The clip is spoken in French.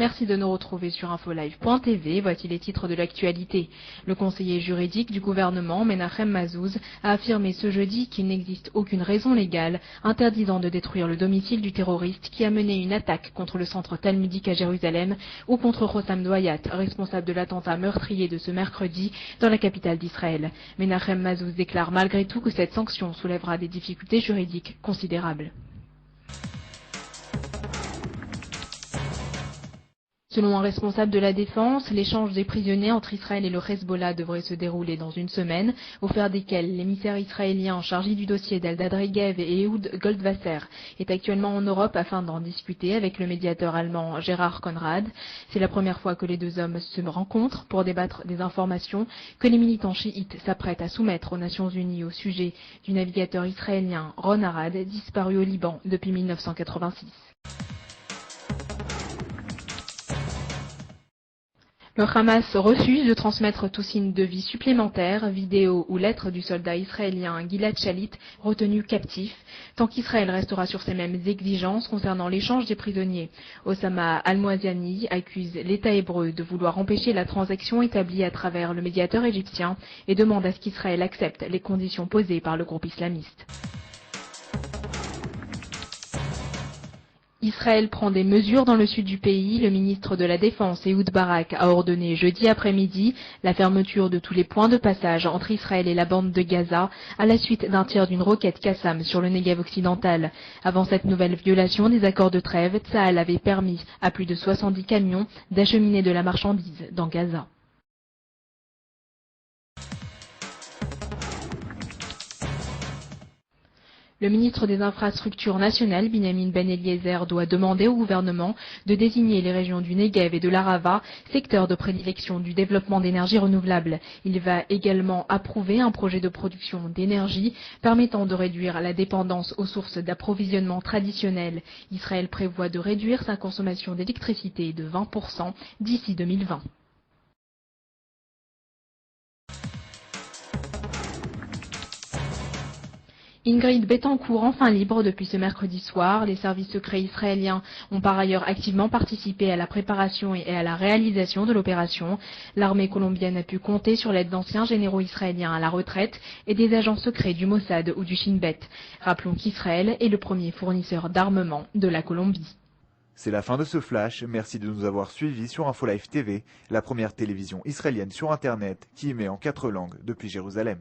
Merci de nous retrouver sur infolive.tv. Voici les titres de l'actualité. Le conseiller juridique du gouvernement, Menachem Mazouz, a affirmé ce jeudi qu'il n'existe aucune raison légale interdisant de détruire le domicile du terroriste qui a mené une attaque contre le centre talmudique à Jérusalem ou contre Hossam Douayat, responsable de l'attentat meurtrier de ce mercredi dans la capitale d'Israël. Menachem Mazouz déclare malgré tout que cette sanction soulèvera des difficultés juridiques considérables. Selon un responsable de la défense, l'échange des prisonniers entre Israël et le Hezbollah devrait se dérouler dans une semaine, au fer desquels l'émissaire israélien chargé du dossier d'Eldad Regev et Ehud Goldwasser est actuellement en Europe afin d'en discuter avec le médiateur allemand Gerhard Konrad. C'est la première fois que les deux hommes se rencontrent pour débattre des informations que les militants chiites s'apprêtent à soumettre aux Nations Unies au sujet du navigateur israélien Ron Arad, disparu au Liban depuis 1986. Le Hamas refuse de transmettre tout signe de vie supplémentaire, vidéo ou lettre du soldat israélien Gilad Shalit, retenu captif, tant qu'Israël restera sur ces mêmes exigences concernant l'échange des prisonniers. Osama Al-Mouaziani accuse l'État hébreu de vouloir empêcher la transaction établie à travers le médiateur égyptien et demande à ce qu'Israël accepte les conditions posées par le groupe islamiste. Israël prend des mesures dans le sud du pays. Le ministre de la Défense, Ehud Barak, a ordonné jeudi après-midi la fermeture de tous les points de passage entre Israël et la bande de Gaza à la suite d'un tir d'une roquette Qassam sur le Negev occidental. Avant cette nouvelle violation des accords de trêve, Tsahal avait permis à plus de 70 camions d'acheminer de la marchandise dans Gaza. Le ministre des Infrastructures nationales, Binyamin Ben Eliezer, doit demander au gouvernement de désigner les régions du Negev et de l'Arava, secteurs de prédilection du développement d'énergie renouvelable. Il va également approuver un projet de production d'énergie permettant de réduire la dépendance aux sources d'approvisionnement traditionnelles. Israël prévoit de réduire sa consommation d'électricité de 20% d'ici 2020. Ingrid Betancourt, enfin libre depuis ce mercredi soir. Les services secrets israéliens ont par ailleurs activement participé à la préparation et à la réalisation de l'opération. L'armée colombienne a pu compter sur l'aide d'anciens généraux israéliens à la retraite et des agents secrets du Mossad ou du Shin Bet. Rappelons qu'Israël est le premier fournisseur d'armement de la Colombie. C'est la fin de ce flash. Merci de nous avoir suivis sur InfoLive TV, la première télévision israélienne sur Internet qui émet en 4 langues depuis Jérusalem.